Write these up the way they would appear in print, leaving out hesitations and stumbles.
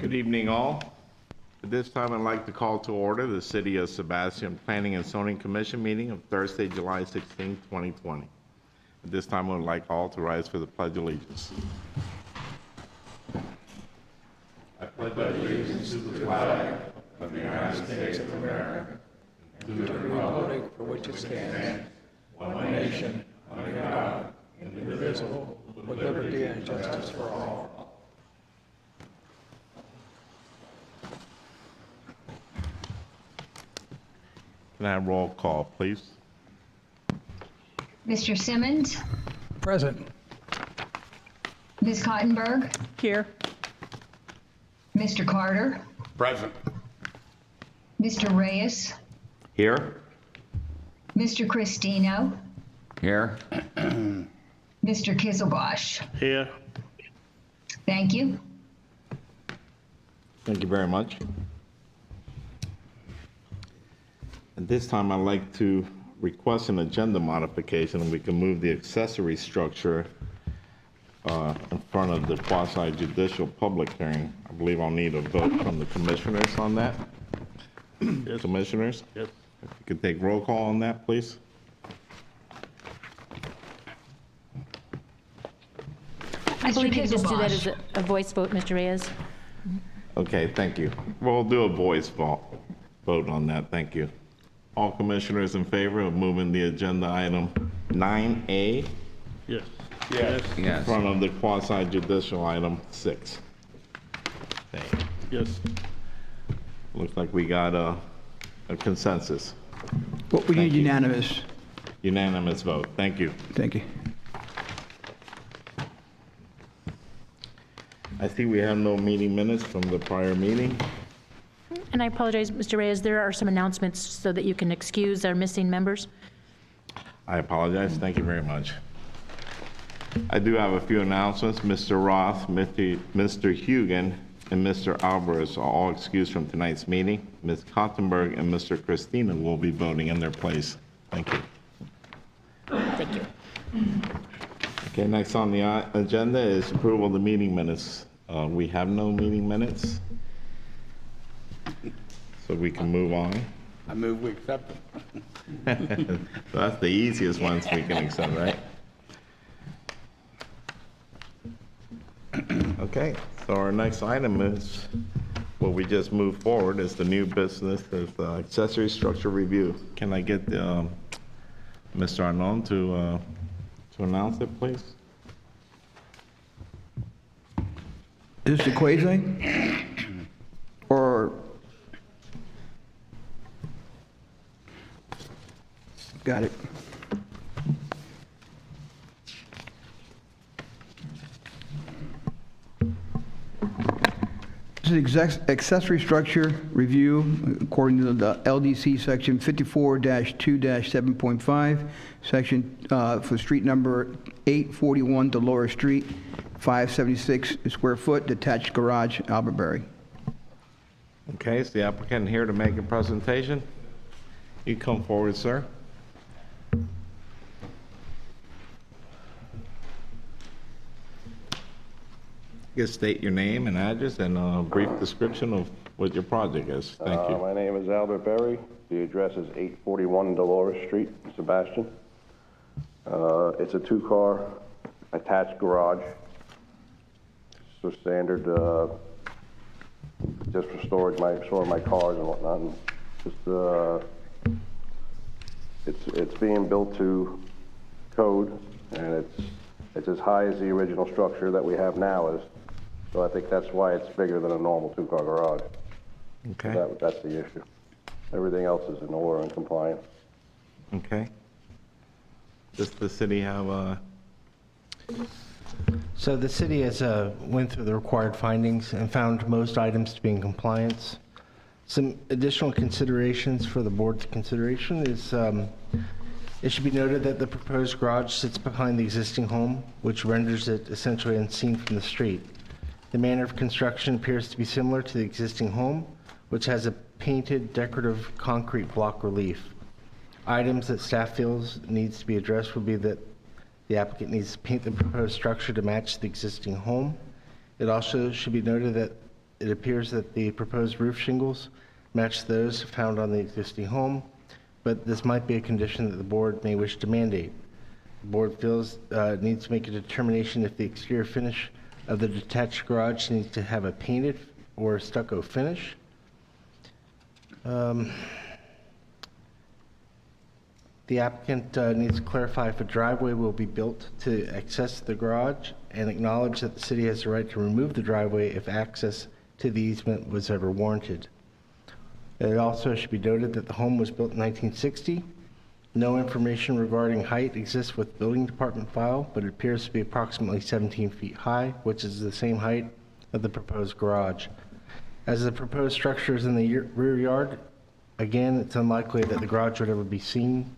Good evening, all. At this time, I'd like to call to order the City of Sebastian Planning and Zoning Commission meeting of Thursday, July 16, 2020. At this time, I would like all to rise for the Pledge of Allegiance. I pledge allegiance to the flag of the United States of America, and to the republic for which it stands, one nation, under God, indivisible, with liberty and justice for all. Can I have roll call, please? Mr. Simmons, Present. Ms. Cottenberg, Here. Mr. Carter, Present. Mr. Reyes, Here. Mr. Cristino, Here. Mr. Kizzelbosch. Here. Thank you. Thank you very much. At this time, I'd like to request an agenda modification, and we can move the accessory structure in front of the quasi-judicial public hearing. I believe I'll need a vote from the commissioners on that. Yes. Commissioners? Yes. If you could take roll call on that, please. I believe you Mr. can just do that as Kizzelbosch. a voice vote, Mr. Reyes. Okay, thank you. We'll do a voice vote on that. Thank you. All commissioners in favor of moving the agenda item 9A Yes. in Yes. front of the quasi-judicial item 6. Thank you. Yes. Looks like we got a consensus, What we Thank need you. unanimous. unanimous vote. Thank you. Thank you. I see we have no meeting minutes from the prior meeting. And I apologize, Mr. Reyes, there are some announcements so that you can excuse our missing members. I apologize. Thank you very much. I do have a few announcements. Mr. Roth, Mr. Hugan, and Mr. Alvarez are all excused from tonight's meeting. Ms. Kottenberg and Mr. Christina will be voting in their place. Thank you. Thank you. Okay, next on the agenda is approval of the meeting minutes. We have no meeting minutes, so we can move on. I move we accept it. So that's the easiest ones we can accept, right? Okay, so our next item is, what we just moved forward, is the new business, is accessory structure review. Can I get Mr. Arnon to announce it, please? Is this the quasi? Or? Got it. This is accessory structure review according to the LDC section 54-2-7.5, section for street number 841 Dolores Street, 576 square foot detached garage, Albertberry. Okay, is the applicant here to make a presentation? You come forward, sir. You can state your name and address and a brief description of what your project is. Thank you. My name is Albert Berry. The address is 841 Dolores Street, Sebastian. It's a two-car attached garage. So standard, just for storage, storing my cars and whatnot. And just, it's being built to code, and it's as high as the original structure that we have now is. So I think that's why it's bigger than a normal two-car garage. Okay, That's the issue. Everything else is in order and compliant. okay. Does the city have So the city has went through the required findings and found most items to be in compliance. Some additional considerations for the board's consideration is it should be noted that the proposed garage sits behind the existing home, which renders it essentially unseen from the street. The manner of construction appears to be similar to the existing home, which has a painted decorative concrete block relief. Items that staff feels needs to be addressed would be that the applicant needs to paint the proposed structure to match the existing home. It also should be noted that it appears that the proposed roof shingles match those found on the existing home, but this might be a condition that the board may wish to mandate. The board feels it needs to make a determination if the exterior finish of the detached garage needs to have a painted or stucco finish. The applicant needs to clarify if a driveway will be built to access the garage and acknowledge that the city has the right to remove the driveway if access to the easement was ever warranted. It also should be noted that the home was built in 1960. No information regarding height exists with building department file, but it appears to be approximately 17 feet high, which is the same height of the proposed garage. As the proposed structure is in the rear yard, again, it's unlikely that the garage would ever be seen.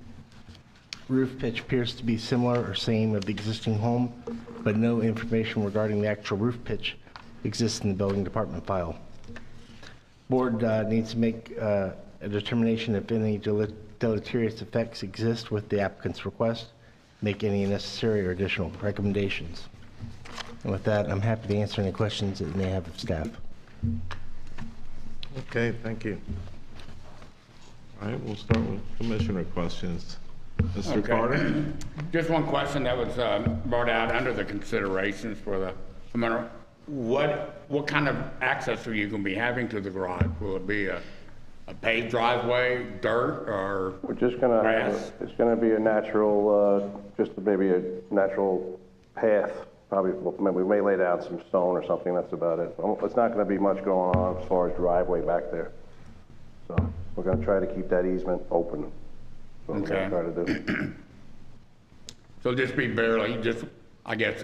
Roof pitch appears to be similar or same of the existing home, but no information regarding the actual roof pitch exists in the building department file. Board needs to make a determination if any deleterious effects exist with the applicant's request, make any necessary or additional recommendations. And with that, I'm happy to answer any questions that you may have of staff. Okay, thank you. All right, we'll start with commissioner questions. Mr. Okay. Carter? Just one question that was brought out under the considerations for the, I mean, what kind of access are you going to be having to the garage? Will it be a paved driveway, dirt, or We're just gonna have, grass? it's gonna be a natural, just maybe a natural path. Probably, we may lay down some stone or something, that's about it. It's not gonna be much going on as far as driveway back there. So we're gonna try to keep that easement open. That's what we're gonna try to do. So just be barely, just, I guess,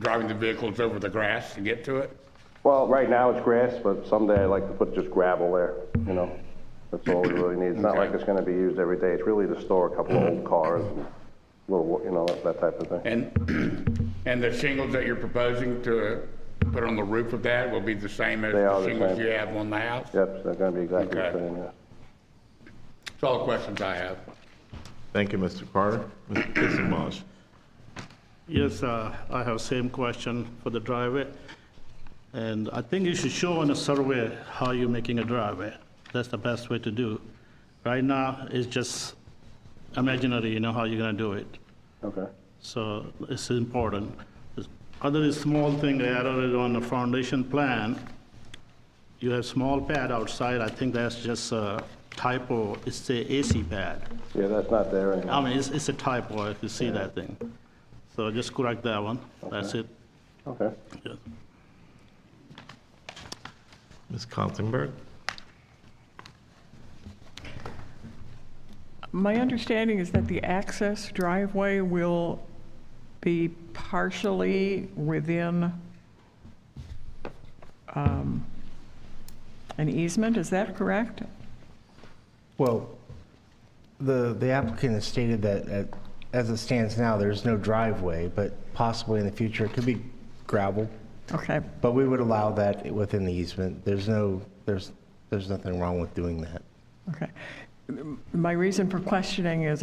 driving the vehicles over the grass to get to it? Well, right now it's grass, but someday I'd like to put just gravel there, you know? That's all we really need. It's not like it's gonna be used every day. It's really to store a couple of old cars and little, you know, that type of thing. And the shingles that you're proposing to put on the roof of that will be the same as They are the the shingles same. you have on the house? Yep, they're gonna be exactly the Okay. same, yeah. That's all the questions I have. Thank you, Mr. Carter. Mr. Kissenbosch? Yes, I have same question for the driveway. And I think you should show on a survey how you're making a driveway. That's the best way to do. Right now, it's just imaginary, you know, how you're gonna do it. Okay. So it's important. Other small thing I added on the foundation plan, you have small pad outside. I think that's just a typo. It's the AC pad. Yeah, that's not there anymore. I mean, it's a typo if you see that thing. So just correct that one. That's it. Okay. Yeah. Ms. Kaltenberg? My understanding is that the access driveway will be partially within an easement, is that correct? Well, the applicant has stated that as it stands now, there's no driveway, but possibly in the future, it could be gravel. Okay, But we would allow that within the easement. There's nothing wrong with doing that. okay. My reason for questioning it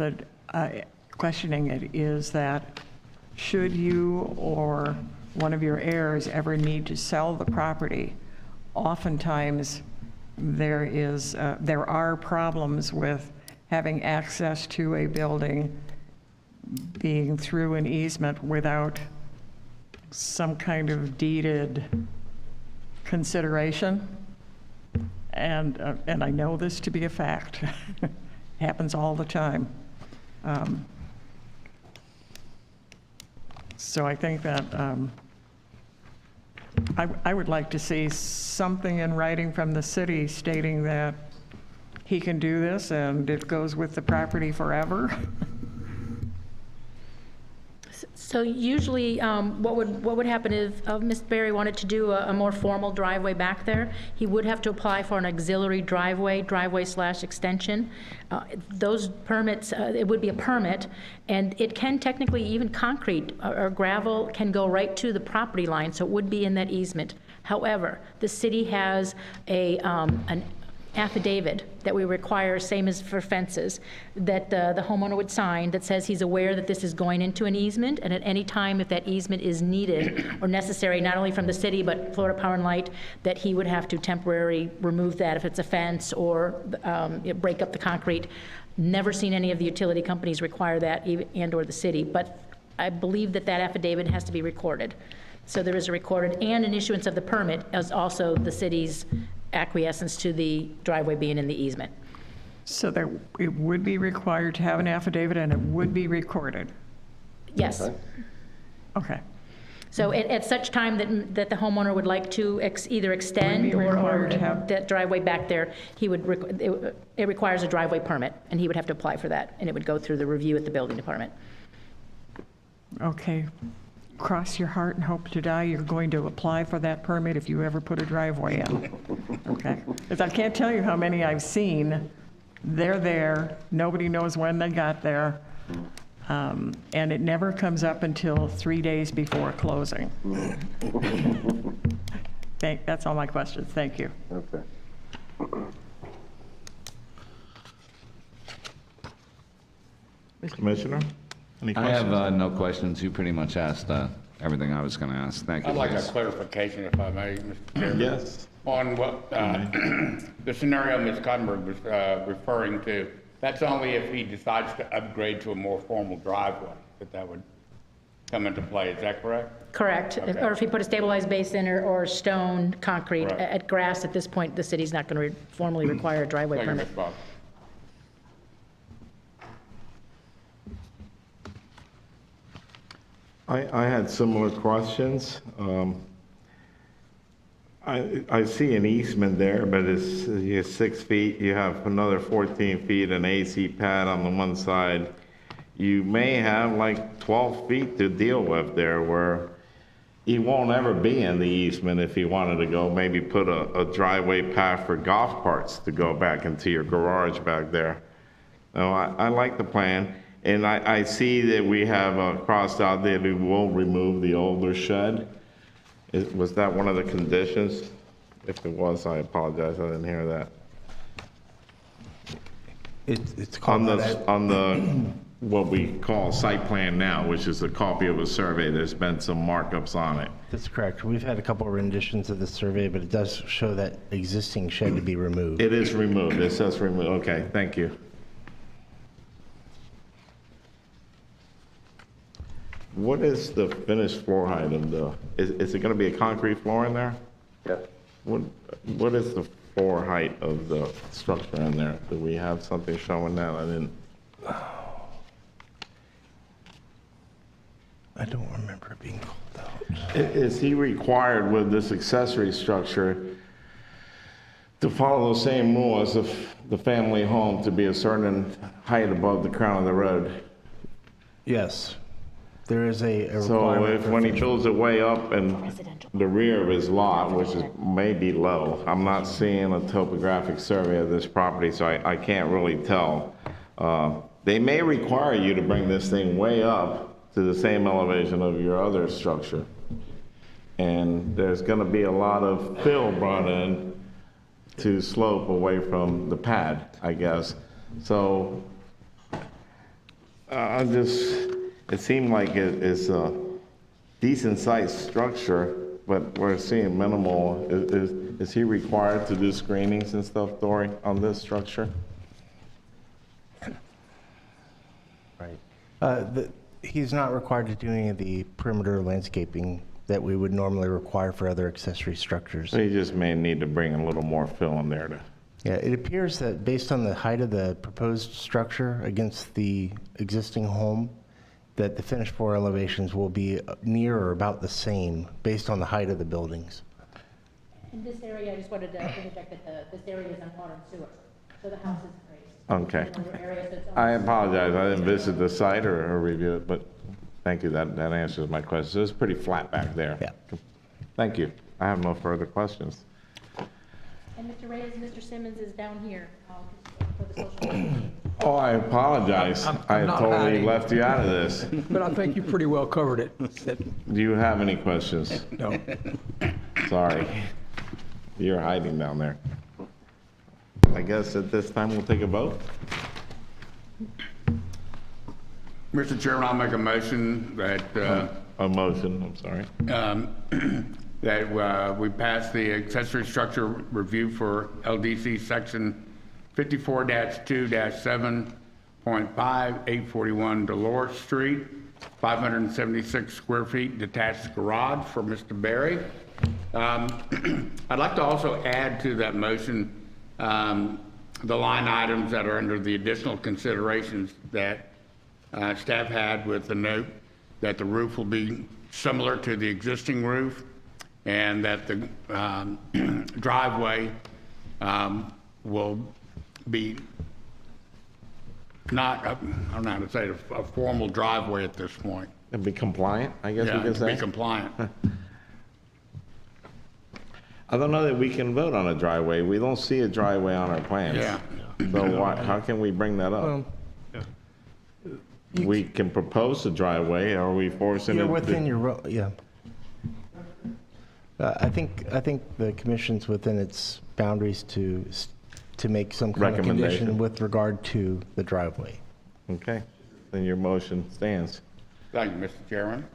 is that should you or one of your heirs ever need to sell the property, oftentimes there are problems with having access to a building being through an easement without some kind of deeded consideration. And I know this to be a fact. Happens all the time. So I think that I would like to see something in writing from the city stating that he can do this and it goes with the property forever. So usually, what would happen if Mr. Berry wanted to do a more formal driveway back there? He would have to apply for an auxiliary driveway/extension. Those permits, it would be a permit, and it can technically, even concrete or gravel can go right to the property line, so it would be in that easement. However, the city has affidavit that we require, same as for fences, that the homeowner would sign that says he's aware that this is going into an easement, and at any time, if that easement is needed or necessary, not only from the city, but Florida Power and Light, that he would have to temporarily remove that if it's a fence or break up the concrete. Never seen any of the utility companies require that, and/or the city, but I believe that that affidavit has to be recorded. So there is a recorded, and an issuance of the permit is also the city's acquiescence to the driveway being in the easement. So there, it would be required to have an affidavit and it would be recorded? Yes. Okay. So at such time that the homeowner would like to either extend or required to have- that driveway back there, he would, it requires a driveway permit, and he would have to apply for that, and it would go through the review at the building department. Okay. Cross your heart and hope to die you're going to apply for that permit if you ever put a driveway in. Okay? Because I can't tell you how many I've seen. They're there, nobody knows when they got there, and it never comes up until 3 days before closing. That's all my questions. Thank you. Okay. Commissioner? Any I questions? have no questions. You pretty much asked everything I was going to ask. Thank you. I'd like a Chris. clarification, if I may, Mr. Chairman. Yes. On what, the scenario Ms. Cottenberg was referring to, that's only if he decides to upgrade to a more formal driveway, that would come into play, is that correct? Correct. Okay. Or if he put a stabilized base in or stone, concrete. Right. At grass, at this point, the city's not going to formally require a driveway Thank you, permit. Ms. Bob. I had similar questions. I see an easement there, but it's 6 feet. You have another 14 feet, an AC pad on the one side. You may have like 12 feet to deal with there where he won't ever be in the easement if he wanted to go, maybe put a driveway path for golf carts to go back into your garage back there. No, I like the plan. And I see that we have crossed out there, we will remove the older shed. Was that one of the conditions? If it was, I apologize, I didn't hear that. It's called that. On the, what we call site plan now, which is a copy of a survey, there's been some markups on it. That's correct. We've had a couple of renditions of the survey, but it does show that existing shed to be removed. It is removed, it says removed, okay, thank you. What is the finished floor height of the, is it gonna be a concrete floor in there? Yes. What is the floor height of the structure in there? Do we have something showing that? I don't remember it being called out. Is he required with this accessory structure to follow the same rules of the family home to be a certain height above the crown of the road? Yes. There is a So requirement if for when he finished- builds it way up in the rear of his lot, which is maybe low, I'm not seeing a topographic survey of this property, so I can't really tell. They may require you to bring this thing way up to the same elevation of your other structure. And there's gonna be a lot of fill brought in to slope away from the pad, I guess. So it seemed like it's a decent sized structure, but we're seeing minimal. Is he required to do screenings and stuff, Dory, on this structure? Right. He's not required to do any of the perimeter landscaping that we would normally require for other accessory structures. So you just may need to bring a little more fill in there to. Yeah, it appears that based on the height of the proposed structure against the existing home, that the finished floor elevations will be near or about the same based on the height of the buildings. In this area, I just wanted to interject that this area is on water and sewer, so the house is raised. Okay. Another area that's I apologize, I didn't visit the site or review it, but thank you, that answers my question. So it's pretty flat back there. Yeah. Thank you. I have no further questions. And Mr. Reyes, Mr. Simmons is down here for the social meeting. Oh, I apologize. I not totally hiding. left you out of this. But I think you pretty well covered it. Do you have any questions? No. Sorry. You're hiding down there. I guess at this time we'll take a vote. Mr. Chairman, I'll make a motion that, A motion, I'm sorry. that we pass the accessory structure review for LDC section 54-2-7.5, 841 Dolores Street, 576 square feet detached garage for Mr. Berry. I'd like to also add to that motion the line items that are under the additional considerations that staff had with the note that the roof will be similar to the existing roof and that the driveway will be not, I don't know how to say it, a formal driveway at this point. And be compliant, I guess we Yeah, can to say. be compliant. I don't know that we can vote on a driveway. We don't see a driveway on our plans. Yeah. So why, how can we bring that up? We can propose a driveway, or are we forcing it? You're to- within your, yeah. I think the commission's within its boundaries to make some kind of Recommendation. condition with regard to the driveway. Okay, then your motion stands. Thank you, Mr. Chairman.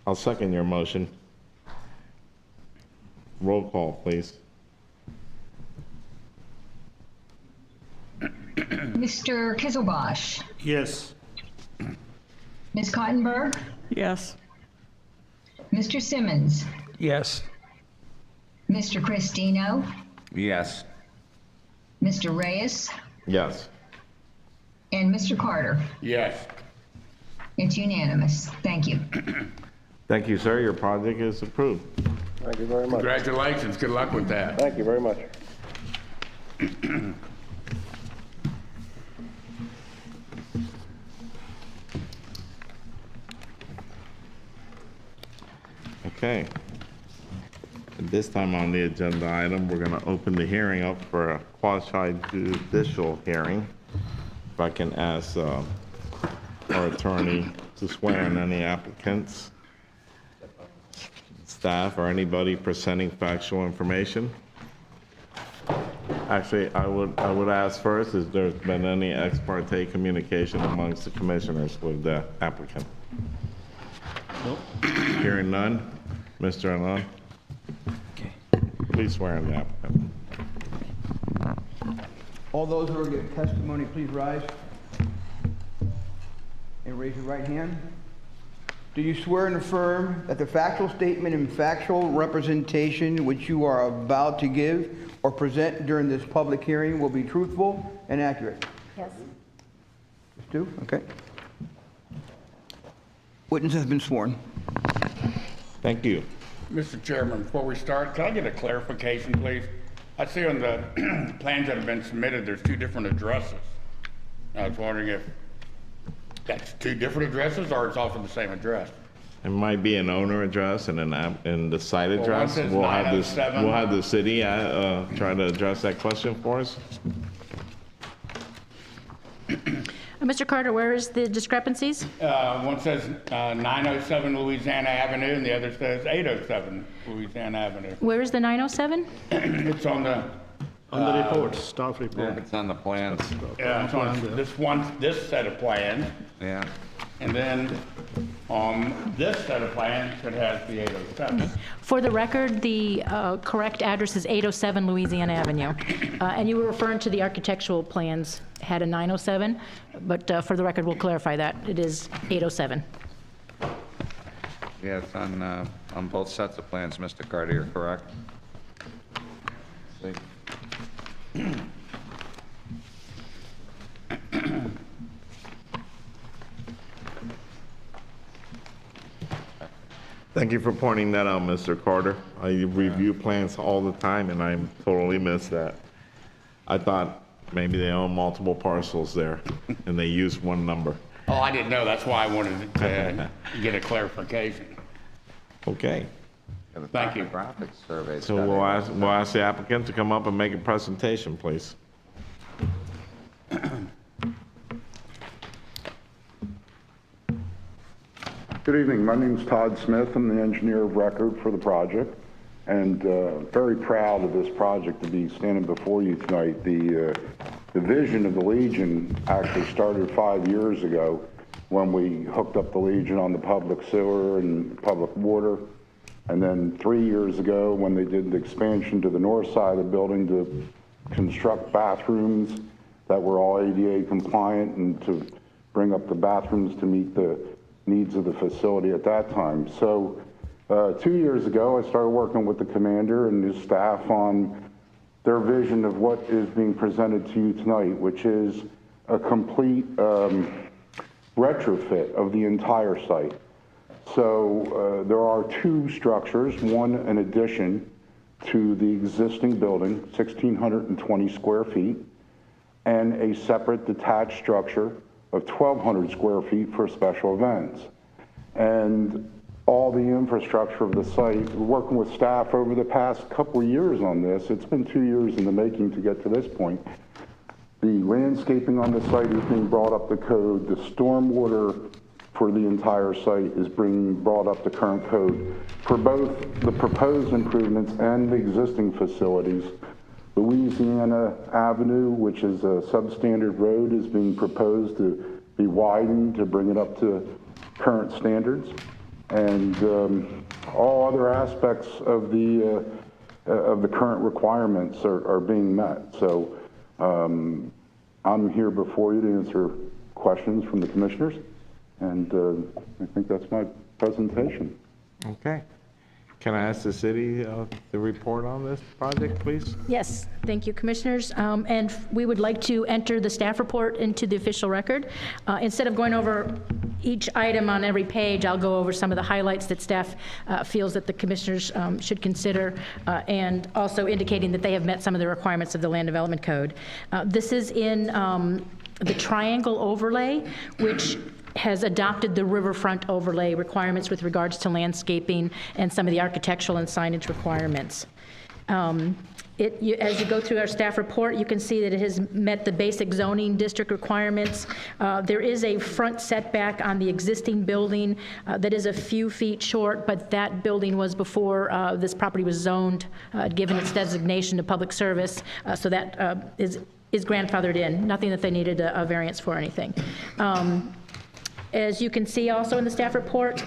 I'll second your motion. Roll call, please. Mr. Kizzelbosh, Yes. Ms. Cottenberg, Yes. Mr. Simmons, Yes. Mr. Christino, Yes. Mr. Reyes, Yes. and Mr. Carter. Yes. It's unanimous. Thank you. Thank you, sir. Your project is approved. Thank you very much. Congratulations. Good luck with that. Thank you very much. Okay. At this time on the agenda item, we're going to open the hearing up for a quasi-judicial hearing. If I can ask our attorney to swear in any applicants, staff, or anybody presenting factual information. Actually, I would ask first, has there been any ex parte communication amongst the commissioners with the applicant? Nope. Hearing none. Mr. Alon? Please swear in the applicant. All those who are giving testimony, please rise and raise your right hand. Do you swear and affirm that the factual statement and factual representation which you are about to give or present during this public hearing will be truthful and accurate? Yes. Just two? Okay. Witness has been sworn. Thank you. Mr. Chairman, before we start, can I get a clarification, please? I see on the plans that have been submitted, there's two different addresses. I was wondering if that's two different addresses or it's all for the same address? It might be an owner address and and the site Well, one address. says We'll have this. 907. We'll have the city try to address that question for us. Mr. Carter, where is the discrepancies? One says 907 Louisiana Avenue and the other says 807 Louisiana Avenue. Where is the 907? It's on the, On the report, staff report. It's on the plans. it's on this set of plans. Yeah. And then on this set of plans, it has the 807. For the record, the correct address is 807 Louisiana Avenue. And you were referring to the architectural plans had a 907, but for the record, we'll clarify that. It is 807. Yeah, it's on both sets of plans, Mr. Carter, you're correct. See? Thank you for pointing that out, Mr. Carter. I review plans all the time, and I totally missed that. I thought maybe they own multiple parcels there, and they use one number. Oh, I didn't know. That's why I wanted to get a clarification. Okay. Yeah, the Thank you. topographic survey's So got it. we'll ask the applicant to come up and make a presentation, please. Good evening. My name is Todd Smith. I'm the engineer of record for the project. and very proud of this project to be standing before you tonight. The vision of the Legion actually started 5 years ago when we hooked up the Legion on the public sewer and public water. And then 3 years ago when they did the expansion to the north side of the building to construct bathrooms that were all ADA compliant and to bring up the bathrooms to meet the needs of the facility at that time. So 2 years ago, I started working with the commander and his staff on their vision of what is being presented to you tonight, which is a complete retrofit of the entire site. So there are 2 structures, one an addition to the existing building, 1,620 square feet, and a separate detached structure of 1,200 square feet for special events. And all the infrastructure of the site, working with staff over the past couple of years on this, it's been 2 years in the making to get to this point. The landscaping on the site is being brought up to code. The stormwater for the entire site is being brought up to current code for both the proposed improvements and the existing facilities. Louisiana Avenue, which is a substandard road, is being proposed to be widened to bring it up to current standards. And all other aspects of the current requirements are being met. So I'm here before you to answer questions from the commissioners. And I think that's my presentation. Okay. Can I ask the city to report on this project, please? Yes, thank you, Commissioners. And we would like to enter the staff report into the official record. Instead of going over each item on every page, I'll go over some of the highlights that staff feels that the Commissioners should consider, and also indicating that they have met some of the requirements of the Land Development Code. This is in the triangle overlay, which has adopted the riverfront overlay requirements with regards to landscaping and some of the architectural and signage requirements. As you go through our staff report, you can see that it has met the basic zoning district requirements. There is a front setback on the existing building that is a few feet short, but that building was before this property was zoned, given its designation to public service, so that is grandfathered in. Nothing that they needed a variance for or anything. As you can see also in the staff report,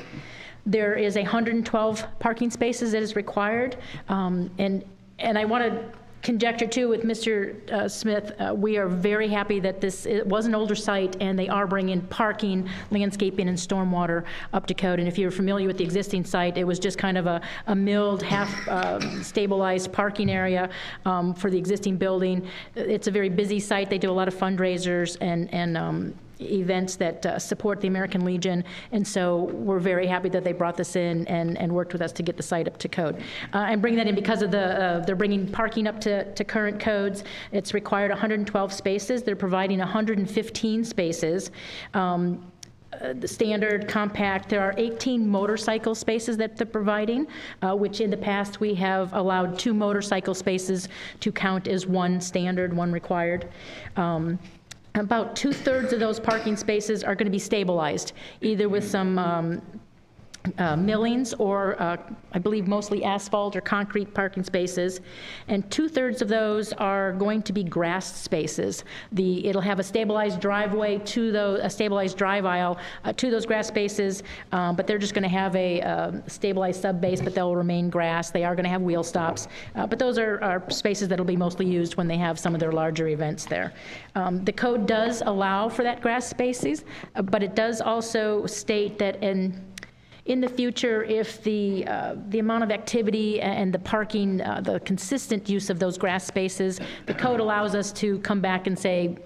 there is 112 parking spaces that is required. And I want to conjecture too with Mr. Smith, we are very happy that it was an older site and they are bringing parking, landscaping, and stormwater up to code. And if you're familiar with the existing site, it was just kind of a milled, half stabilized parking area for the existing building. It's a very busy site. They do a lot of fundraisers and events that support the American Legion, and so we're very happy that they brought this in and worked with us to get the site up to code. And bring that in because of they're bringing parking up to current codes. It's required 112 spaces. They're providing 115 spaces. The standard compact, there are 18 motorcycle spaces that they're providing, which in the past we have allowed 2 motorcycle spaces to count as one standard, one required. About 2/3 of those parking spaces are going to be stabilized, either with some millings or I believe mostly asphalt or concrete parking spaces, and 2/3 of those are going to be grassed spaces. It'll have a stabilized driveway to a stabilized drive aisle to those grass spaces, but they're just going to have a stabilized sub base, but they'll remain grass. They are going to have wheel stops, but those are spaces that'll be mostly used when they have some of their larger events there. The code does allow for that grass spaces, but it does also state that in the future, if the amount of activity and the parking, the consistent use of those grass spaces, the code allows us to come back and say,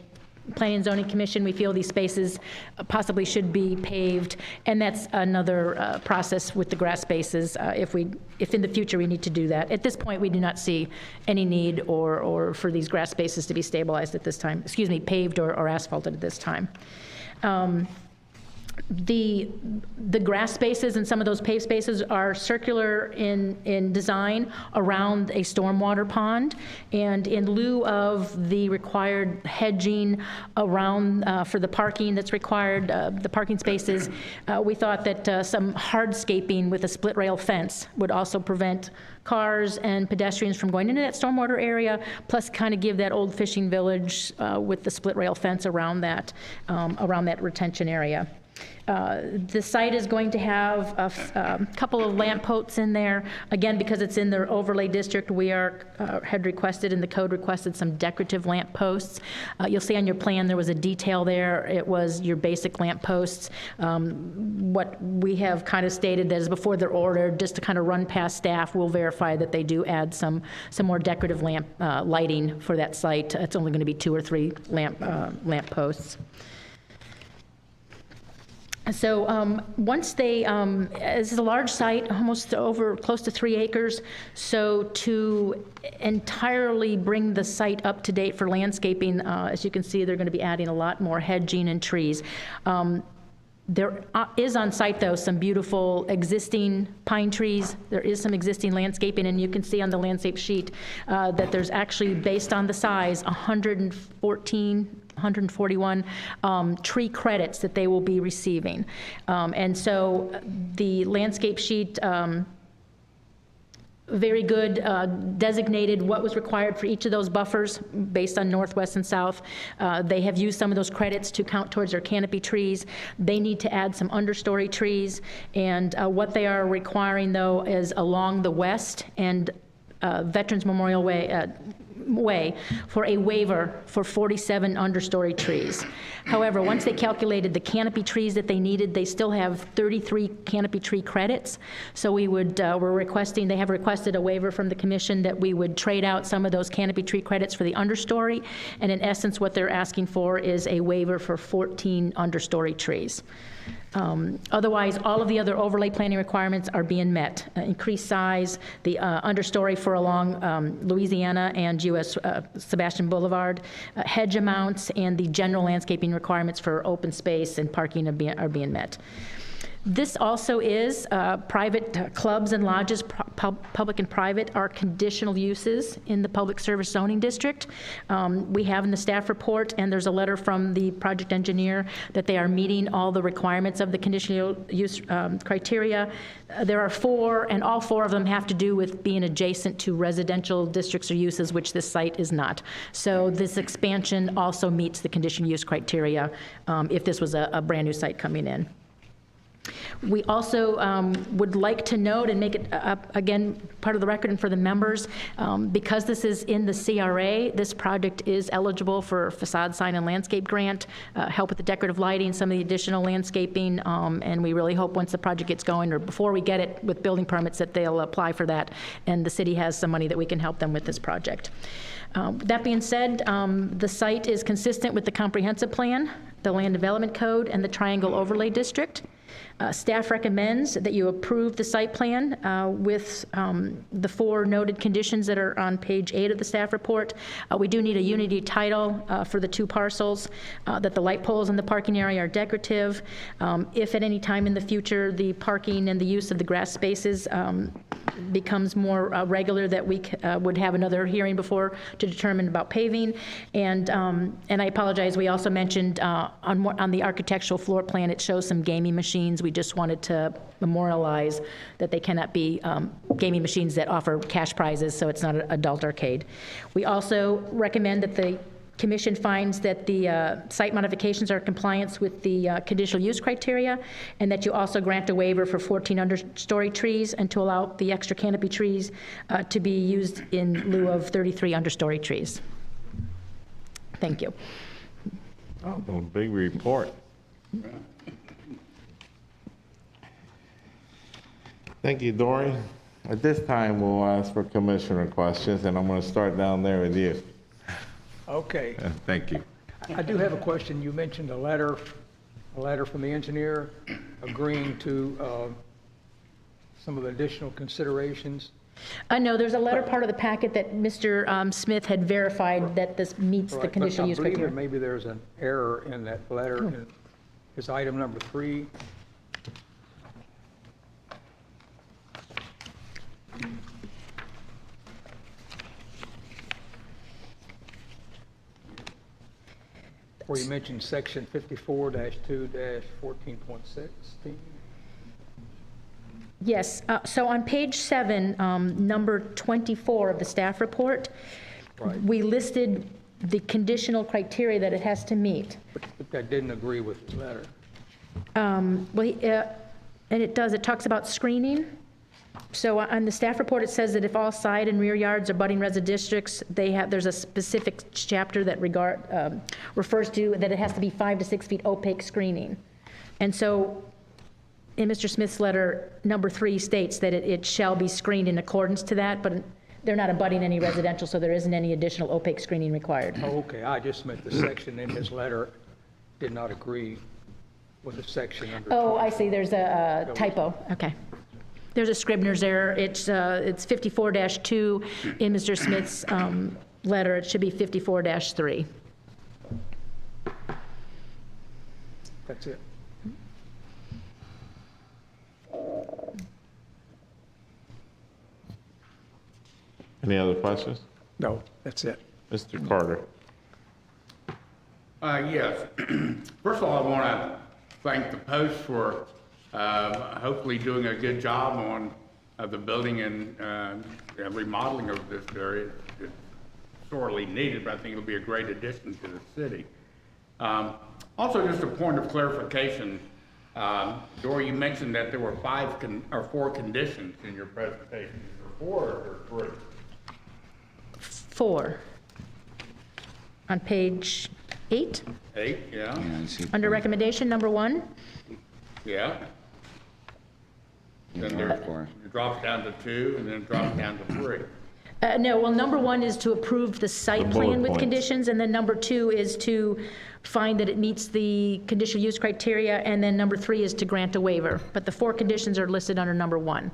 Planning and Zoning Commission, we feel these spaces possibly should be paved, and that's another process with the grass spaces if in the future we need to do that. At this point, we do not see any need or for these grass spaces to be stabilized at this time, paved or asphalted at this time. The grass spaces and some of those paved spaces are circular in design around a stormwater pond. And in lieu of the required hedging around for the parking that's required, the parking spaces, we thought that some hardscaping with a split rail fence would also prevent cars and pedestrians from going into that stormwater area, plus kind of give that old fishing village with the split rail fence around that retention area. The site is going to have a couple of lamp posts in there. Again, because it's in the overlay district, we had requested, in the code requested, some decorative lamp posts. You'll see on your plan there was a detail there. It was your basic lamp posts. What we have kind of stated that is before they're ordered, just to kind of run past staff, we'll verify that they do add some more decorative lamp lighting for that site. It's only going to be 2 or 3 lamp posts. So once they, this is a large site, almost over close to 3 acres. So to entirely bring the site up to date for landscaping, as you can see, they're going to be adding a lot more hedging and trees. There is on site, though, some beautiful existing pine trees. There is some existing landscaping, and you can see on the landscape sheet that there's actually, based on the size, 141 tree credits that they will be receiving. And so the landscape sheet, very good, designated what was required for each of those buffers based on northwest and south. They have used some of those credits to count towards their canopy trees. They need to add some understory trees, and what they are requiring, though, is along the west and Veterans Memorial Way for a waiver for 47 understory trees. However, once they calculated the canopy trees that they needed, they still have 33 canopy tree credits. So we would, they have requested a waiver from the commission that we would trade out some of those canopy tree credits for the understory. And in essence, what they're asking for is a waiver for 14 understory trees. Otherwise, all of the other overlay planning requirements are being met. Increased size, the understory for along Louisiana and US Sebastian Boulevard, hedge amounts, and the general landscaping requirements for open space and parking are being met. This also is private clubs and lodges, public and private, are conditional uses in the public service zoning district. We have in the staff report, and there's a letter from the project engineer that they are meeting all the requirements of the conditional use criteria. There are 4, and all 4 of them have to do with being adjacent to residential districts or uses, which this site is not. So this expansion also meets the conditional use criteria if this was a brand new site coming in. We also would like to note and make it, again, part of the record and for the members, because this is in the CRA, this project is eligible for facade sign and landscape grant, help with the decorative lighting, some of the additional landscaping, and we really hope once the project gets going or before we get it with building permits that they'll apply for that, and the city has some money that we can help them with this project. That being said, the site is consistent with the comprehensive plan, the land development code, and the Triangle Overlay District. Staff recommends that you approve the site plan with the 4 noted conditions that are on page 8 of the staff report. We do need a unity title for the 2 parcels, that the light poles in the parking area are decorative. If at any time in the future the parking and the use of the grass spaces becomes more regular, that we would have another hearing before to determine about paving. And I apologize, we also mentioned on the architectural floor plan, it shows some gaming machines. We just wanted to memorialize that they cannot be gaming machines that offer cash prizes, so it's not an adult arcade. We also recommend that the Commission finds that the site modifications are in compliance with the conditional use criteria, and that you also grant a waiver for 14 understory trees and to allow the extra canopy trees to be used in lieu of 33 understory trees. Thank you. Oh, a big report. Thank you, Dory. At this time, we'll ask for commissioner questions, and I'm going to start down there with you. Okay. Thank you. I do have a question. You mentioned a letter from the engineer agreeing to some of the additional considerations. No, there's a letter part of the packet that Mr. Smith had verified that this meets the conditional use criteria. Maybe there's an error in that letter. is item number 3. Where you mentioned section 54-2-14.16. Yes, so on page 7, number 24 of the staff report, Right. we listed the conditional criteria that it has to meet. But I didn't agree with the letter. And it does, it talks about screening. So on the staff report, it says that if all side and rear yards are budding residential districts, there's a specific chapter that refers to that it has to be 5 to 6 feet opaque screening. And so in Mr. Smith's letter, number 3 states that it shall be screened in accordance to that, but they're not abutting any residential, so there isn't any additional opaque screening required. Oh, okay, I just meant the section in his letter did not agree with the section under. Oh, I see, there's a typo, okay. There's a Scribner's error. It's 54-2 in Mr. Smith's letter. It should be 54-3. That's it. Any other questions? No, that's it. Mr. Carter? Yes. First of all, I want to thank the Post for hopefully doing a good job on the building and remodeling of this area. It's sorely needed, but I think it'll be a great addition to the city. Also, just a point of clarification, Dory, you mentioned that there were 4 conditions in your presentation. Is there 4 or 3? 4. On page 8, 8, yeah, Yeah, I see. under recommendation number 1. yeah. Then Yeah, there, of course. it drops down to 2, and then it drops down to 3. No, well, number 1 is to approve the site The bullet plan with points. conditions, and then number 2 is to find that it meets the conditional use criteria, and then number 3 is to grant a waiver. But the 4 conditions are listed under number 1.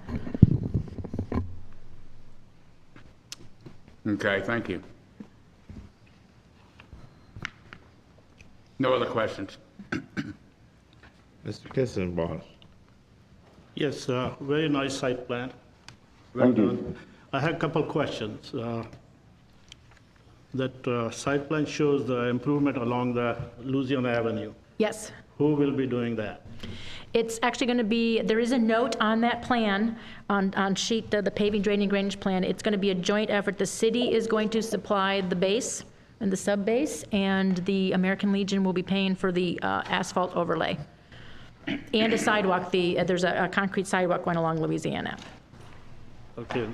Okay, thank you. No other questions? Mr. Kissenbaum? Yes, very nice site plan. Thank Well you. done. I have a couple questions. That site plan shows the improvement along the Louisiana Avenue. Yes. Who will be doing that? It's actually going to be, there is a note on that plan, on sheet, the paving, draining, drainage plan. It's going to be a joint effort. The city is going to supply the base and the sub-base, and the American Legion will be paying for the asphalt overlay. And a sidewalk, there's a concrete sidewalk going along Louisiana. Okay,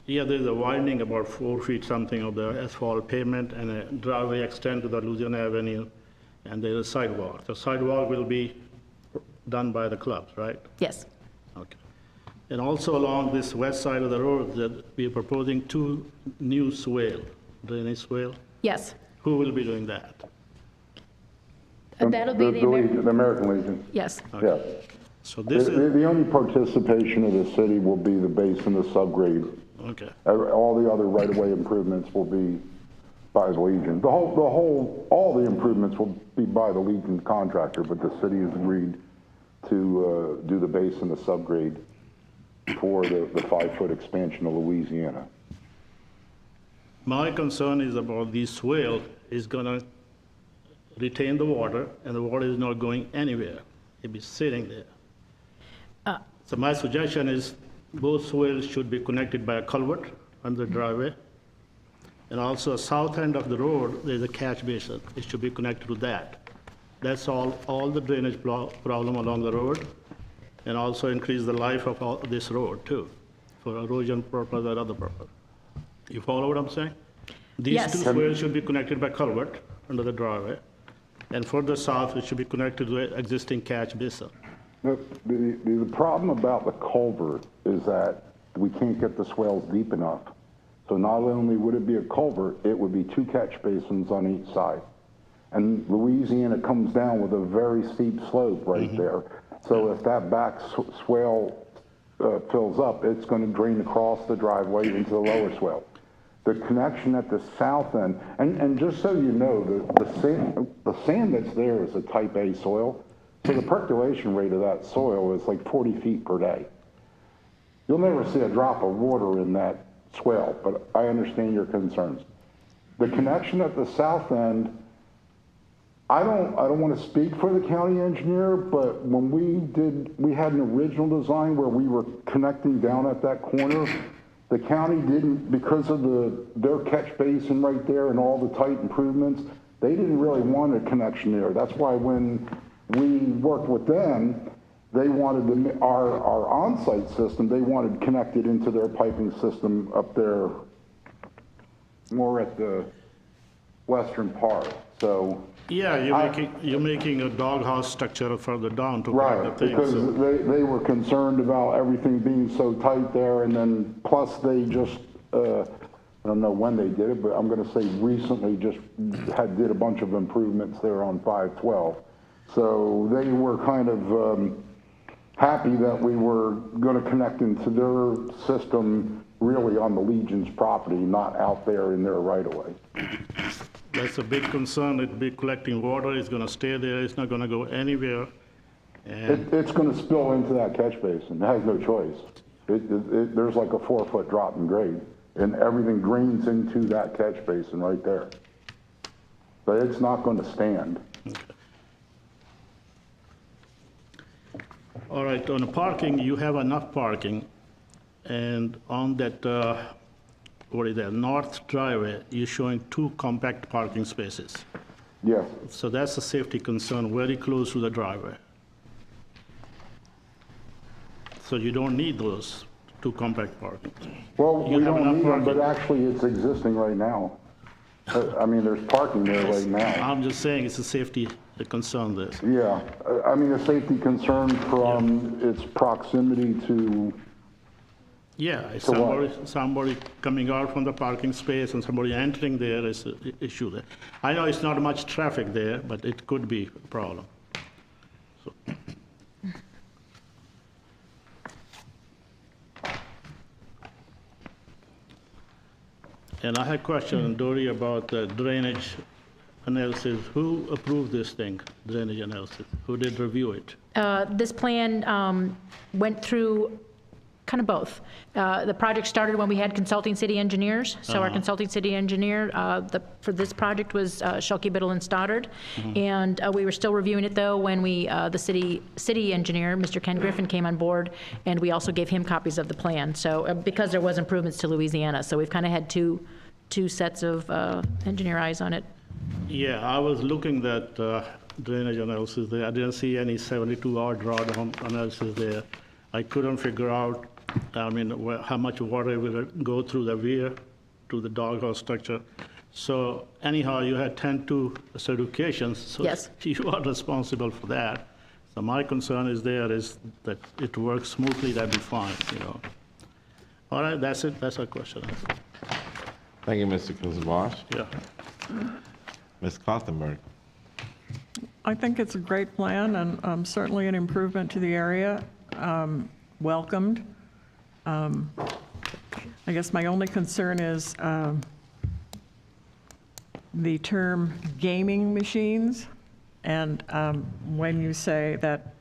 yeah, there's a widening about 4 feet something of the asphalt pavement, and a driveway extend to the Louisiana Avenue, and there's a sidewalk. The sidewalk will be done by the clubs, right? Yes. Okay. And also along this west side of the road, that we are proposing 2 new swale, drainage swale. Yes. Who will be doing that? That'll be the American, The American Legion, yes. yeah. So this The is, the only participation of the city will be the base and the subgrade. okay, All the other right-of-way improvements will be by the Legion. All the improvements will be by the Legion contractor, but the city has agreed to do the base and the subgrade for the 5-foot expansion of Louisiana. my concern is about this swale is gonna retain the water, and the water is not going anywhere. It'll be sitting there. So my suggestion is both swales should be connected by a culvert under the driveway. And also south end of the road, there's a catch basin. It should be connected to that. That's all the drainage problem along the road, and also increase the life of this road too, for erosion purpose or other purpose. You follow what I'm saying? These Yes. 2 swales should be connected by culvert under the driveway, and further south, it should be connected to the existing catch basin. The problem about the culvert is that we can't get the swales deep enough. So not only would it be a culvert, it would be 2 catch basins on each side. And Louisiana comes down with a very steep slope right there. So if that back swale fills up, it's going to drain across the driveway into the lower swale. The connection at the south end, and just so you know, the sand that's there is a type A soil. So the percolation rate of that soil is like 40 feet per day. You'll never see a drop of water in that swale, but I understand your concerns. The connection at the south end, I don't want to speak for the county engineer, but when we had an original design where we were connecting down at that corner, the county didn't, because of their catch basin right there and all the tight improvements, they didn't really want a connection there. That's why when we worked with them, they wanted our on-site system, they wanted connected into their piping system up there, more at the western part, so. Yeah, you're making a doghouse structure further down to Right, connect the thing. because So, they were concerned about everything being so tight there, and then plus they just, I don't know when they did it, but I'm gonna say recently just did a bunch of improvements there on 512. So they were kind of happy that we were gonna connect into their system really on the Legion's property, not out there in their right-of-way. that's a big concern. It'd be collecting water. It's going to stay there. It's not going to go anywhere. And It's gonna spill into that catch basin, it has no choice. There's like a 4-foot drop in grade, and everything drains into that catch basin right there. But it's not gonna stand. all right, on the parking, you have enough parking, and on that, what is that, north driveway, you're showing 2 compact parking spaces. Yes, So that's a safety concern, very close to the driveway. So you don't need those 2 compact parking. well, You we have don't enough need them, but parking. actually it's existing right now. I mean, there's parking there right now. I'm just saying it's a safety concern there. Yeah, I mean, a safety concern from its proximity to, Yeah, if So what? somebody coming out from the parking space and somebody entering there is an issue there. I know it's not much traffic there, but it could be a problem. So, and I had a question, Dory, about the drainage analysis. Who approved this thing, drainage analysis? Who did review it? This plan went through kind of both. The project started when we had consulting city engineers. So our consulting city engineer for this project was Schuelke, Biddle, and Stoddard. And we were still reviewing it, though, when the city engineer, Mr. Ken Griffin, came on board, and we also gave him copies of the plan. So because there was improvements to Louisiana, so we've kind of had two sets of engineer eyes on it. Yeah, I was looking at drainage analysis there. I didn't see any 72-hour drawdown analysis there. I couldn't figure out, I mean, how much water will go through the weir to the doghouse structure. So anyhow, you had 10-2 certifications, so Yes. you are responsible for that. So my concern is that it works smoothly, that'd be fine, you know. All right, that's it, that's our question. Thank you, Mr. Kuzabash. Yeah. Ms. Kostenberg. I think it's a great plan and certainly an improvement to the area, welcomed. I guess my only concern is the term gaming machines. And when you say that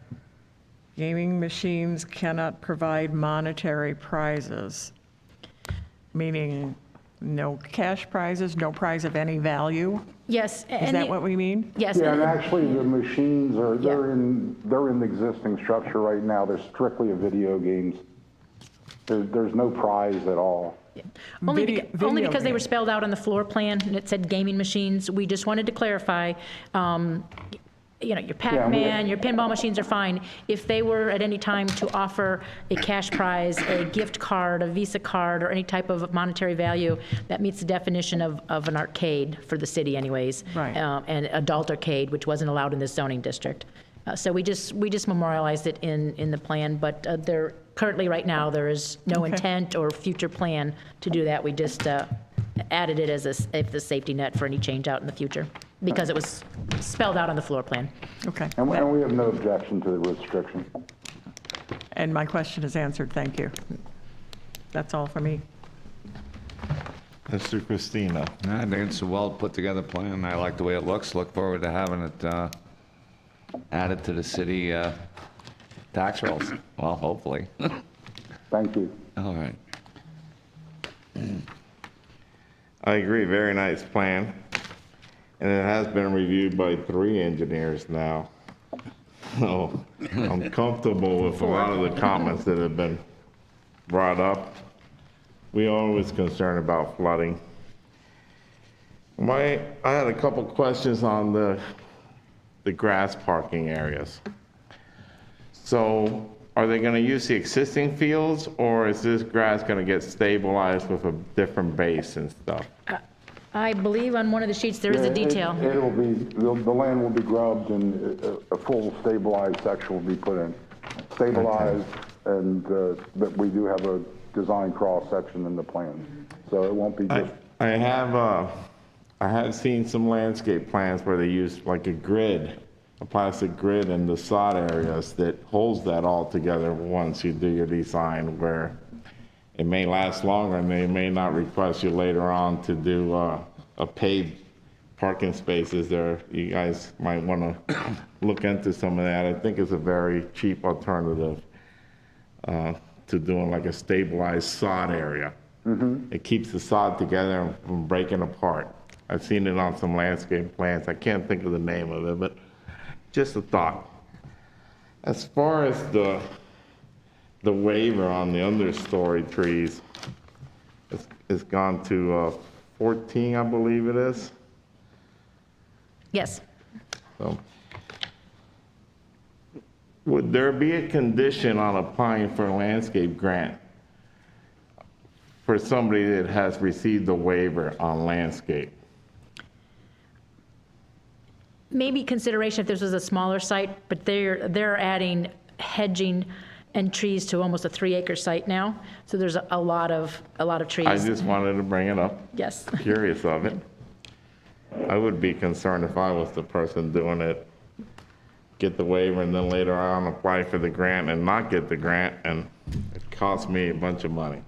gaming machines cannot provide monetary prizes, meaning no cash prizes, no prize of any value? Yes. Is that what we mean? Yes. yeah, and actually the machines are, they're in the existing structure right now. They're strictly a video games. There's no prize at all. Only Video because they were games. spelled out on the floor plan, and it said gaming machines. We just wanted to clarify, your Pac-Man, your pinball machines are fine. If they were at any time to offer a cash prize, a gift card, a Visa card, or any type of monetary value, that meets the definition of an arcade for the city anyways. Right. And adult arcade, which wasn't allowed in this zoning district. So we just memorialized it in the plan, but currently, right now, there is no Okay. intent or future plan to do that. We just added it as the safety net for any change out in the future, because it was spelled out on the floor plan. Okay. And we have no objection to the restriction. And my question is answered, thank you. That's all for me. Mr. Christina. I think it's a well-put-together plan. I like the way it looks. Look forward to having it added to the city tax rolls. Well, hopefully. Thank you. All right. I agree, very nice plan. And it has been reviewed by 3 engineers now. So I'm comfortable with a lot of the comments that have been brought up. We always concerned about flooding. I had a couple questions on the grass parking areas. So are they gonna use the existing fields, or is this grass gonna get stabilized with a different base and stuff? I believe on one of the sheets, there is a detail. It'll be, the land will be grubbed and a full stabilized section will be put in. Stabilized, and but we do have a design cross-section in the plan. So it won't be just, I have seen some landscape plans where they use like a grid, a plastic grid in the sod areas that holds that all together once you do your design, where it may last longer and they may not request you later on to do a paved parking spaces there. You guys might want to look into some of that. I think it's a very cheap alternative to doing like a stabilized sod area. It keeps the sod together from breaking apart. I've seen it on some landscape plans. I can't think of the name of it, but just a thought. As far as the waiver on the understory trees, it's gone to 14, I believe it is. Yes. So, would there be a condition on applying for a landscape grant for somebody that has received a waiver on landscape? Maybe consideration if this was a smaller site, but they're adding hedging and trees to almost a 3-acre site now. So there's a lot of trees. I just wanted to bring it up. Yes. Curious of it. I would be concerned if I was the person doing it, get the waiver and then later on apply for the grant and not get the grant, and it cost me a bunch of money.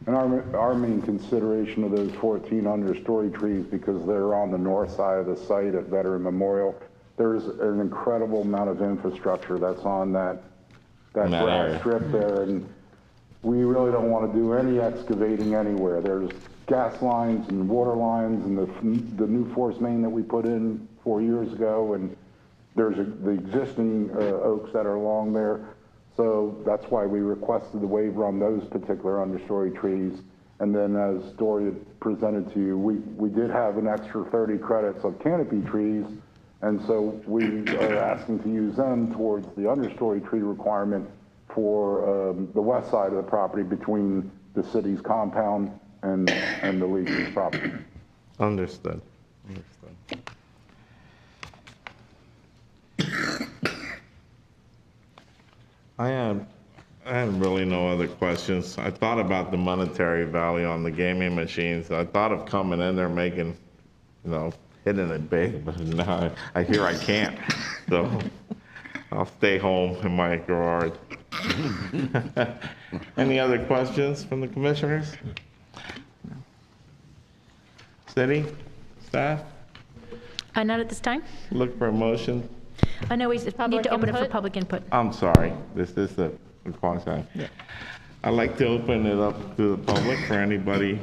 and our main consideration of those 14 understory trees, because they're on the north side of the site at Veteran Memorial, there's an incredible amount of infrastructure that's on that In that area. grass strip there, and we really don't want to do any excavating anywhere. There's gas lines and water lines and the new force main that we put in 4 years ago, and there's the existing oaks that are along there. So that's why we requested the waiver on those particular understory trees. And then as Dory had presented to you, we did have an extra 30 credits of canopy trees. And so we are asking to use them towards the understory tree requirement for the west side of the property between the city's compound and the Legion's property. Understood. I had really no other questions. I thought about the monetary value on the gaming machines. I thought of coming in there making, hitting it big, but now I hear I can't. So I'll stay home in my garage. Any other questions from the commissioners? City, staff, Not at this time. look for a motion. I know we need to open it for public input. I'm sorry, this is the quasi. I'd like to open it up to the public for anybody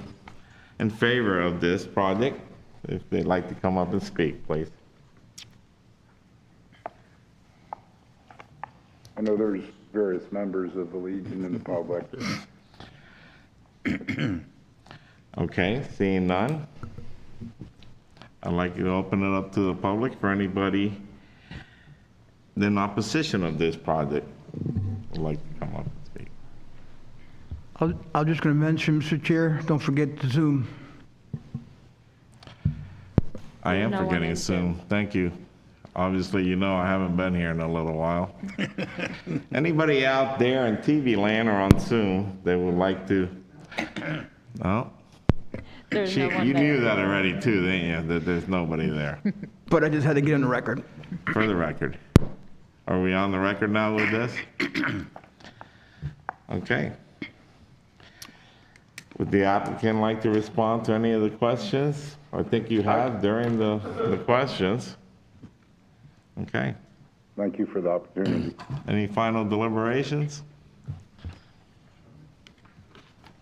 in favor of this project, if they'd like to come up and speak, please. I know there's various members of the Legion in the public. Okay, seeing none, I'd like to open it up to the public for anybody in opposition of this project would like to come up and speak. I'm just going to mention, Mr. Chair, don't forget to Zoom. I am No one forgetting in Zoom, thank you. Obviously, I haven't been here in a little while. Anybody out there in TV land or on Zoom that would like to, no? There's no one You there. knew that already too, didn't you, that there's nobody there, But I just had to get on the record. for the record. Are we on the record now with this? Okay. Would the applicant like to respond to any of the questions? I think you have during the questions. Okay. Thank you for the opportunity. Any final deliberations?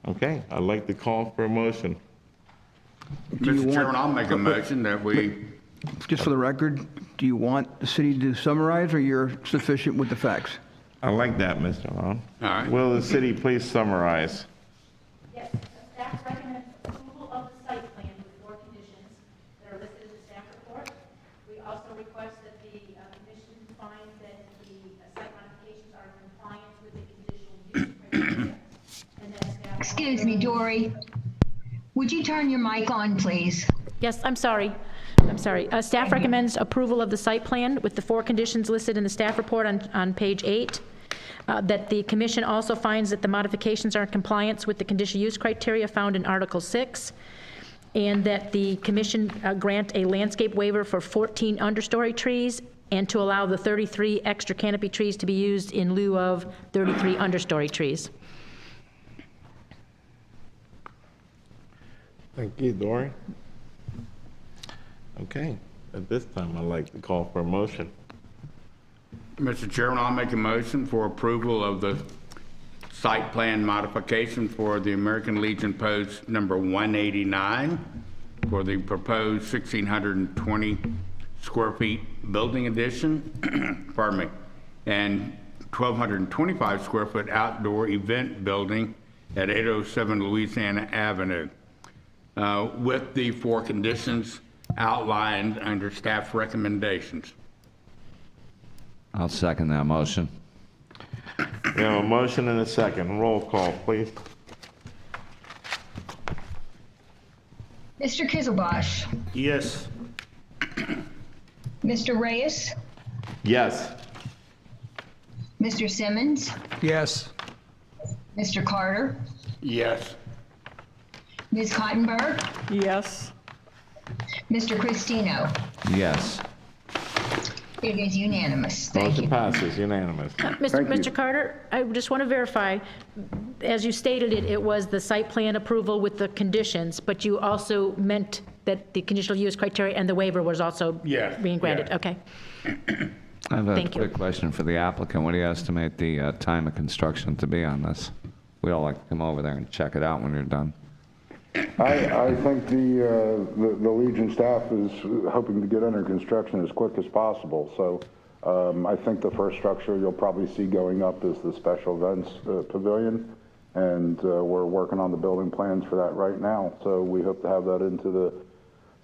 Okay, I'd like to call for a motion. Mr. Chairman, I'll make a motion that we, Just for the record, do you want the city to summarize, or you're sufficient with the facts? I like that, Mr. Long. All right. Will the city please summarize? Yes, staff recommends approval of the site plan with 4 conditions that are listed in the staff report. We also request that the commission find that the site modifications are in compliance with the conditional use criteria. And that staff. Excuse me, Dory. Would you turn your mic on, please? Yes, I'm sorry. Staff recommends approval of the site plan with the 4 conditions listed in the staff report on page 8. That the commission also finds that the modifications are in compliance with the conditional use criteria found in Article 6, and that the commission grant a landscape waiver for 14 understory trees, and to allow the 33 extra canopy trees to be used in lieu of 33 understory trees. Thank you, Dory. Okay, at this time, I'd like to call for a motion. Mr. Chairman, I'll make a motion for approval of the site plan modification for the American Legion Post number 189 for the proposed 1,620 square feet building addition, pardon me, and 1,225 square foot outdoor event building at 807 Louisiana Avenue, with the 4 conditions outlined under staff recommendations. I'll second that motion. We have a motion and a second. Roll call, please. Mr. Kizzelbosh, Yes. Mr. Reyes, Yes. Mr. Simmons, Yes. Mr. Carter, Yes. Ms. Cottenberg, Yes. Mr. Cristino. Yes. It is unanimous. Thank Motion you. passes unanimous. Mr. Carter, I just want to verify, as you stated it, it was the site plan approval with the conditions, but you also meant that the conditional use criteria and the waiver was also Yes, being granted? yes. Okay. I have a Thank you. quick question for the applicant. What do you estimate the time of construction to be on this? We'd all like to come over there and check it out when you're done. I think the Legion staff is hoping to get under construction as quick as possible. So I think the first structure you'll probably see going up is the special events pavilion. And we're working on the building plans for that right now. So we hope to have that into the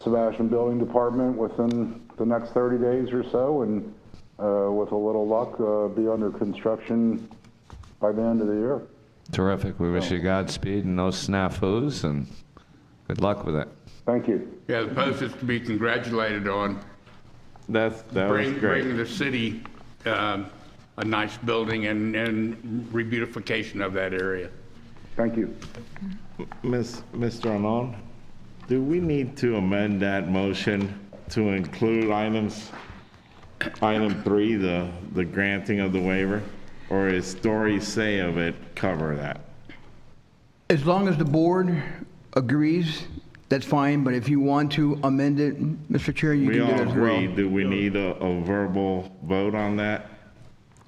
Sebastian Building Department within the next 30 days or so. And with a little luck, be under construction by the end of the year. Terrific. We wish you Godspeed and no snafus, and good luck with it. Thank you. Yeah, the Post is to be congratulated on That was bringing great. the city a nice building and rebeautification of that area. Thank you. Mr. Anon, do we need to amend that motion to include item 3, the granting of the waiver? Or is Dory's say of it cover that? As long as the board agrees, that's fine, but if you want to amend it, Mr. Chair, you We can do all that as well. agree. Do we need a verbal vote on that?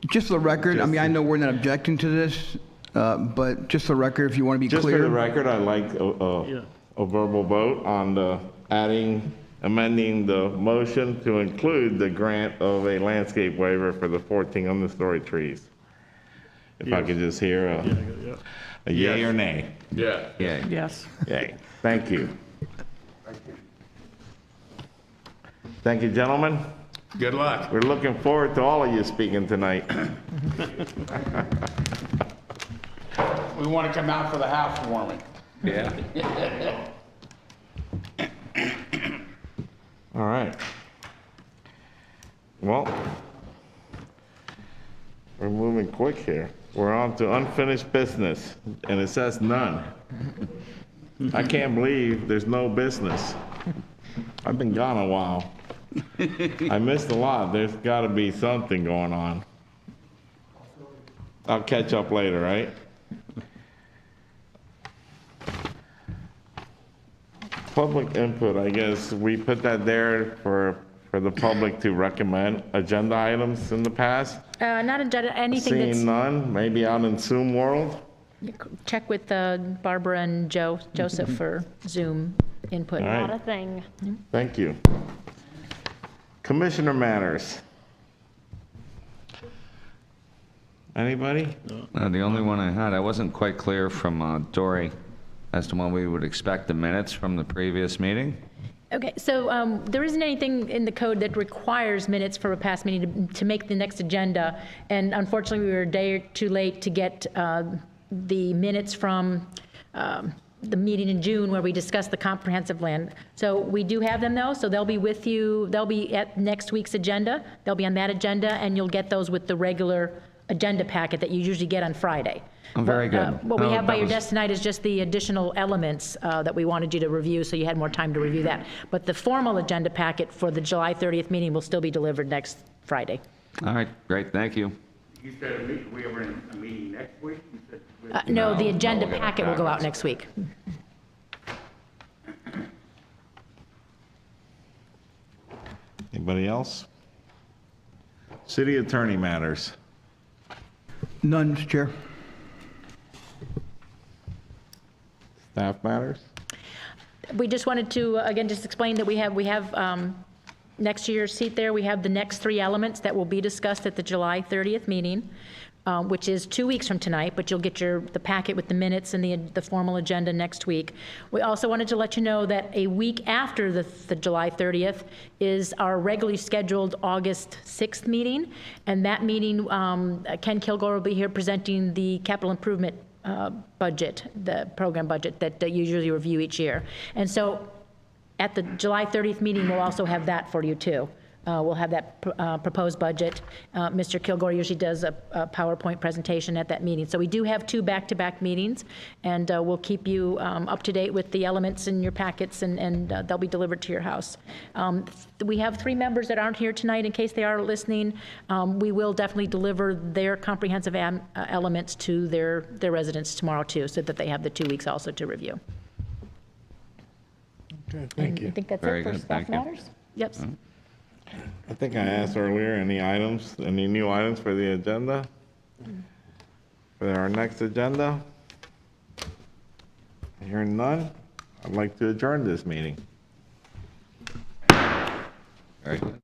Just for the record, I mean, I know we're not objecting to this, but just for the record, if you want to be Just clear. for the record, I'd like a verbal vote on the amending the motion to include the grant of a landscape waiver for the 14 understory trees. If I could just hear a yay or nay. Yeah. Yeah. Yes. Yay. Thank you. Thank you, gentlemen. Good luck. We're looking forward to all of you speaking tonight. We want to come out for the housewarming. Yeah. All right. Well, we're moving quick here. We're on to unfinished business, and it says none. I can't believe there's no business. I've been gone a while. I missed a lot. There's got to be something going on. I'll catch up later, right? Public input, I guess we put that there for for the public to recommend agenda items in the past? Not agenda, anything Seeing that's, none, maybe out in Zoom world? check with Barbara and Joseph for Zoom input. All right. Not a thing. Thank you. Commissioner matters. Anybody? The only one I had, I wasn't quite clear from Dory as to when we would expect the minutes from the previous meeting. Okay, so there isn't anything in the code that requires minutes for a past meeting to make the next agenda. And unfortunately, we were a day or two late to get the minutes from the meeting in June where we discussed the comprehensive plan. So we do have them though, so they'll be with you, they'll be at next week's agenda. They'll be on that agenda and you'll get those with the regular agenda packet that you usually get on Friday. Very good. What we No, have by that your was- desk tonight is just the additional elements that we wanted you to review, so you had more time to review that. But the formal agenda packet for the July 30th meeting will still be delivered next Friday. All right, great, thank you. You said, we are in a meeting next week? You said No, the agenda we'll get it packet will go out backwards. next week. Anybody else? City attorney matters. None, Mr. Chair. Staff matters? We just wanted to, again, just explain that we have next to your seat there, we have the next three elements that will be discussed at the July 30th meeting, which is 2 weeks from tonight, but you'll get the packet with the minutes and the formal agenda next week. We also wanted to let you know that a week after the July 30th is our regularly scheduled August 6th meeting, and that meeting, Ken Kilgore will be here presenting the capital improvement budget, the program budget that you usually review each year. And so at the July 30th meeting, we'll also have that for you too. We'll have that proposed budget. Mr. Kilgore usually does a PowerPoint presentation at that meeting. So we do have 2 back-to-back meetings, and we'll keep you up to date with the elements in your packets, and they'll be delivered to your house. We have 3 members that aren't here tonight in case they are listening. We will definitely deliver their comprehensive elements to their residents tomorrow too, so that they have the 2 weeks also to review. Okay, thank you. I think that's Very it for good, staff thank you. matters? Yep. I think I asked earlier, any new items for the agenda? For our next agenda? Hearing none, I'd like to adjourn this meeting. Very good.